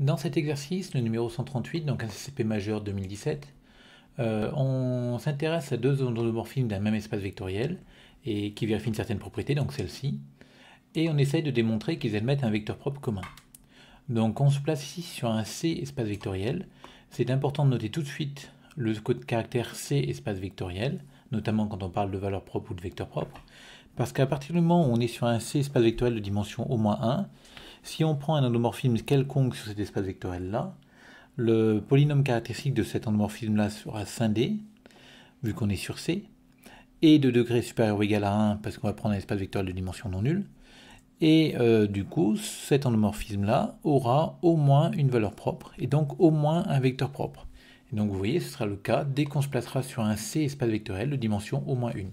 Dans cet exercice, le numéro 138, donc un CCP majeur 2017, on s'intéresse à deux endomorphismes d'un même espace vectoriel et qui vérifient une certaine propriété, donc celle-ci, et on essaye de démontrer qu'ils admettent un vecteur propre commun. Donc on se place ici sur un C espace vectoriel. C'est important de noter tout de suite le code caractère C espace vectoriel, notamment quand on parle de valeur propre ou de vecteur propre, parce qu'à partir du moment où on est sur un C espace vectoriel de dimension au moins 1, si on prend un endomorphisme quelconque sur cet espace vectoriel-là, le polynôme caractéristique de cet endomorphisme-là sera scindé, vu qu'on est sur C, et de degré supérieur ou égal à 1, parce qu'on va prendre un espace vectoriel de dimension non nulle. Et du coup, cet endomorphisme-là aura au moins une valeur propre, et donc au moins un vecteur propre. Et donc vous voyez, ce sera le cas dès qu'on se placera sur un C espace vectoriel de dimension au moins 1.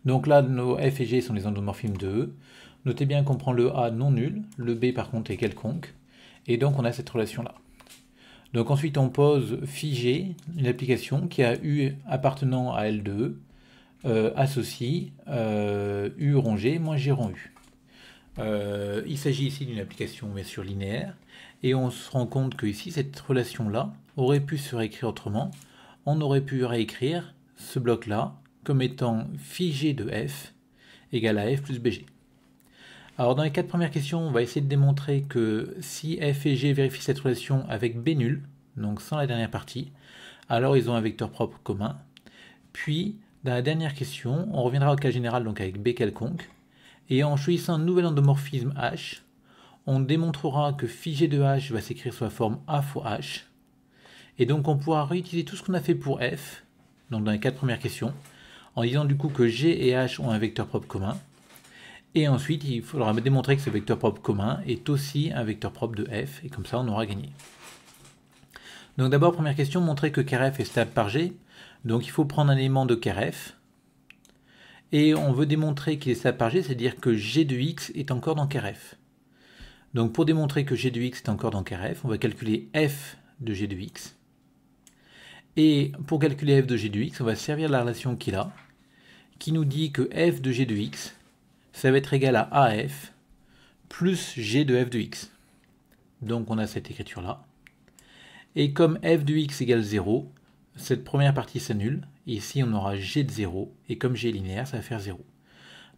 Donc là, nos F et G sont les endomorphismes de E. Notez bien qu'on prend le A non nul, le B par contre est quelconque, et donc on a cette relation-là. Donc ensuite on pose phi G, une application qui a U appartenant à L de E, associe U rond G moins G rond U. Il s'agit ici d'une application bien sûr linéaire, et on se rend compte que ici cette relation-là aurait pu se réécrire autrement. On aurait pu réécrire ce bloc-là comme étant phi G de F égale à F plus BG. Alors dans les 4 premières questions, on va essayer de démontrer que si F et G vérifient cette relation avec B nul, donc sans la dernière partie, alors ils ont un vecteur propre commun. Puis, dans la dernière question, on reviendra au cas général, donc avec B quelconque, et en choisissant un nouvel endomorphisme H, on démontrera que phi G de H va s'écrire sous la forme A fois H, et donc on pourra réutiliser tout ce qu'on a fait pour F, donc dans les 4 premières questions, en disant du coup que G et H ont un vecteur propre commun. Et ensuite, il faudra démontrer que ce vecteur propre commun est aussi un vecteur propre de f, et comme ça, on aura gagné. Donc d'abord, première question, montrer que ker f est stable par G. Donc il faut prendre un élément de ker f, et on veut démontrer qu'il est stable par G, c'est-à-dire que G de x est encore dans ker f. Donc pour démontrer que G de x est encore dans ker f, on va calculer f de G de x. Et pour calculer f de G de x, on va se servir de la relation qu'il a, qui nous dit que f de G de x, ça va être égal à AF plus G de f de x. Donc on a cette écriture-là. Et comme f de x égale 0, cette première partie s'annule. Ici on aura G de 0, et comme G est linéaire, ça va faire 0.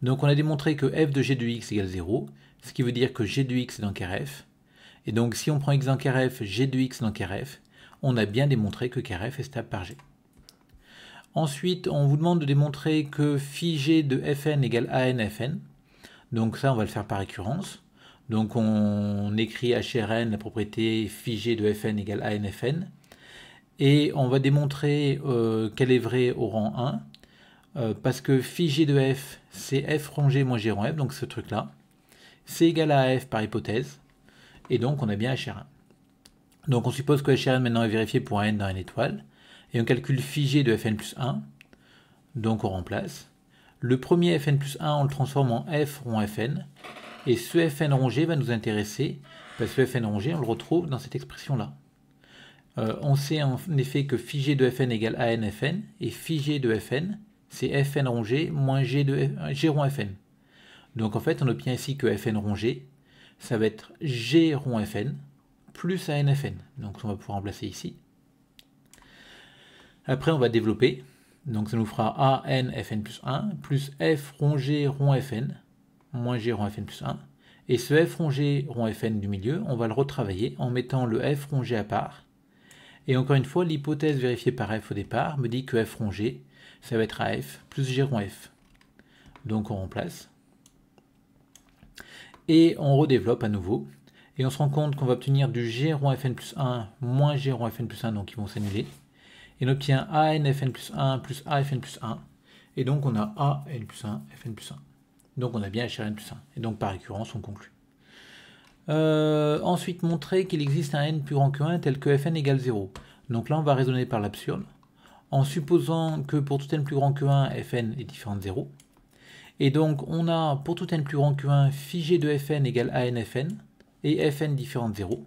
Donc on a démontré que f de G de x égale 0, ce qui veut dire que G de x est dans ker f. Et donc si on prend x dans ker f, G de x dans ker f, on a bien démontré que ker f est stable par G. Ensuite, on vous demande de démontrer que phi G de Fn égale AN Fn. Donc ça, on va le faire par récurrence. Donc on écrit HRN, la propriété phi G de Fn égale AN Fn. Et on va démontrer qu'elle est vraie au rang 1. Parce que phi G de F, c'est F rond G moins G rond F, donc ce truc-là. C'est égal à F par hypothèse. Et donc on a bien HRN. Donc on suppose que HRN maintenant est vérifié pour un n dans n étoile. Et on calcule phi G de Fn plus 1. Donc on remplace. Le premier Fn plus 1, on le transforme en F rond Fn. Et ce Fn rond G va nous intéresser, parce que Fn rond G, on le retrouve dans cette expression-là. On sait en effet que phi G de Fn égale AN Fn, et phi G de Fn, c'est Fn rond G moins G rond Fn. Donc en fait, on obtient ici que Fn rond G, ça va être G rond Fn plus AN Fn. Donc on va pouvoir remplacer ici. Après, on va développer. Donc ça nous fera AN Fn plus 1 plus F rond G rond Fn moins G rond Fn plus 1. Et ce F rond G rond Fn du milieu, on va le retravailler en mettant le F rond G à part. Et encore une fois, l'hypothèse vérifiée par F au départ me dit que F rond G, ça va être AF plus G rond F. Donc on remplace. Et on redéveloppe à nouveau. Et on se rend compte qu'on va obtenir du G rond Fn plus 1 moins G rond Fn plus 1, donc ils vont s'annuler. Et on obtient AN Fn plus 1 plus AFN plus 1. Et donc on a AN plus 1, Fn plus 1. Donc on a bien HRN plus 1. Et donc par récurrence, on conclut. Ensuite, montrer qu'il existe un n plus grand que 1 tel que Fn égale 0. Donc là, on va raisonner par l'absurde, en supposant que pour tout n plus grand que 1, Fn est différent de 0. Et donc on a pour tout n plus grand que 1, phi G de Fn égale AN Fn, et Fn différent de 0.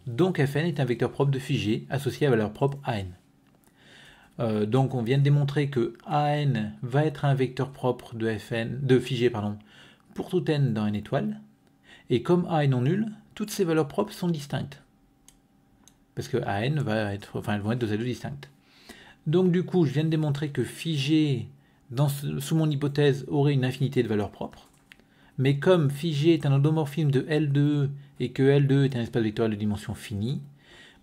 Donc Fn est un vecteur propre de phi G associé à valeur propre AN. Donc on vient de démontrer que AN va être un vecteur propre de phi G pour tout n dans n étoile. Et comme A est non nul, toutes ces valeurs propres sont distinctes. Parce que elles vont être deux Z2 distinctes. Donc du coup, je viens de démontrer que phi g, sous mon hypothèse, aurait une infinité de valeurs propres. Mais comme phi g est un endomorphisme de L de E et que L de E est un espace vectoriel de dimension finie,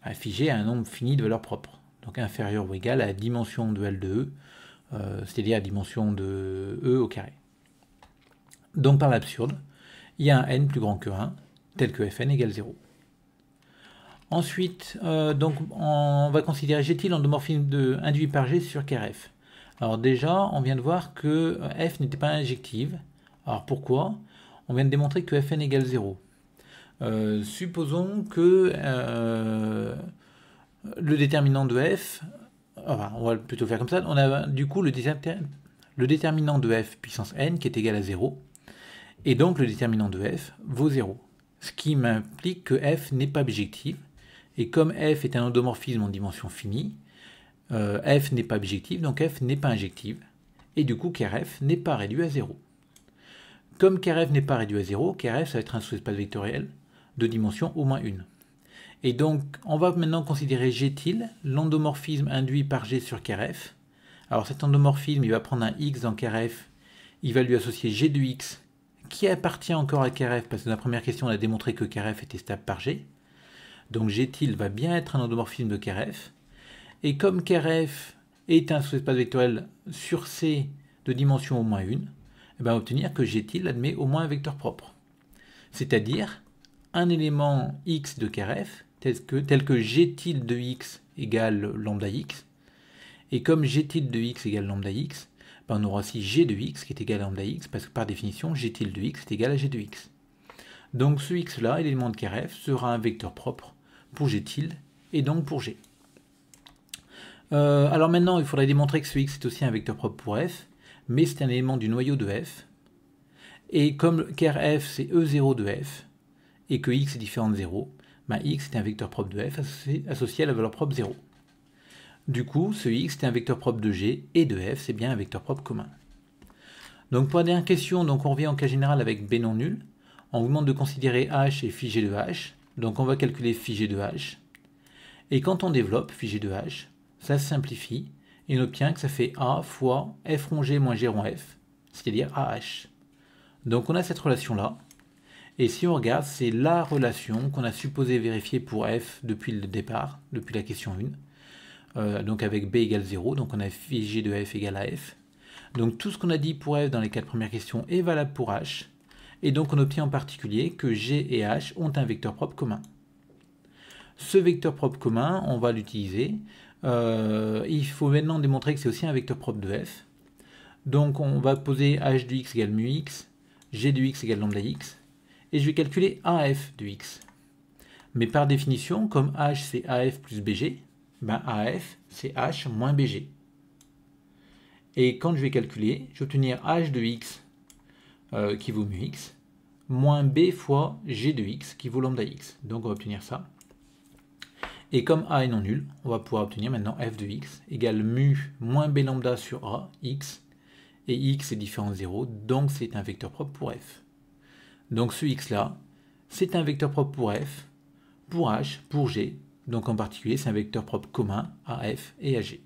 phi g a un nombre fini de valeurs propres. Donc inférieur ou égal à la dimension de L de E, c'est-à-dire la dimension de E au carré. Donc par l'absurde, il y a un n plus grand que 1, tel que fn égale 0. Ensuite, donc, on va considérer G-t-il l'endomorphisme induit par G sur KRF. Alors déjà, on vient de voir que f n'était pas injective. Alors pourquoi? On vient de démontrer que fn égale 0. Supposons que le déterminant de f, enfin, on va plutôt faire comme ça, on a du coup le déterminant de f puissance n qui est égal à 0, et donc le déterminant de f vaut 0. Ce qui m'implique que f n'est pas bijective, et comme f est un endomorphisme en dimension finie, f n'est pas bijective, donc f n'est pas injective, et du coup KRF n'est pas réduit à 0. Comme KRF n'est pas réduit à 0, KRF ça va être un sous-espace vectoriel de dimension au moins 1. Et donc on va maintenant considérer G-t-il, l'endomorphisme induit par G sur KRF. Alors cet endomorphisme, il va prendre un x dans KRF, il va lui associer G de x, qui appartient encore à KRF, parce que dans la première question on a démontré que KRF était stable par G. Donc G-t-il va bien être un endomorphisme de KRF. Et comme KRF est un sous-espace vectoriel sur C de dimension au moins 1, on va obtenir que G-t-il admet au moins un vecteur propre. C'est-à-dire un élément x de KRF tel que G-t-il de x égale lambda x. Et comme G-t-il de x égale lambda x, on aura aussi G de x qui est égal à lambda x, parce que par définition, G-t-il de x est égal à G de x. Donc ce x-là, l'élément de KRF, sera un vecteur propre pour G-t-il et donc pour G. Alors maintenant, il faudrait démontrer que ce x est aussi un vecteur propre pour f, mais c'est un élément du noyau de f. Et comme KRF c'est E0 de f, et que x est différent de 0, x est un vecteur propre de f associé à la valeur propre 0. Du coup, ce x est un vecteur propre de G, et de f c'est bien un vecteur propre commun. Donc pour la dernière question, donc on revient en cas général avec B non nul. On vous demande de considérer h et phi g de h. Donc on va calculer phi g de h. Et quand on développe phi g de h, ça se simplifie, et on obtient que ça fait a fois f rond g moins g rond f, c'est-à-dire ah. Donc on a cette relation-là, et si on regarde, c'est la relation qu'on a supposé vérifier pour f depuis le départ, depuis la question 1, donc avec b égale 0, donc on a phi g de f égale à f. Donc tout ce qu'on a dit pour f dans les 4 premières questions est valable pour h, et donc on obtient en particulier que g et h ont un vecteur propre commun. Ce vecteur propre commun, on va l'utiliser. Il faut maintenant démontrer que c'est aussi un vecteur propre de f. Donc on va poser h de x égale mu x, g de x égale lambda x, et je vais calculer AF de x. Mais par définition, comme h c'est AF plus BG, AF c'est h moins BG. Et quand je vais calculer, je vais obtenir h de x qui vaut mu x, moins b fois g de x qui vaut lambda x. Donc on va obtenir ça. Et comme a est non nul, on va pouvoir obtenir maintenant f de x égale mu moins b lambda sur a, x, et x est différent de 0, donc c'est un vecteur propre pour f. Donc ce x-là, c'est un vecteur propre pour f, pour h, pour g, donc en particulier c'est un vecteur propre commun à f et à g.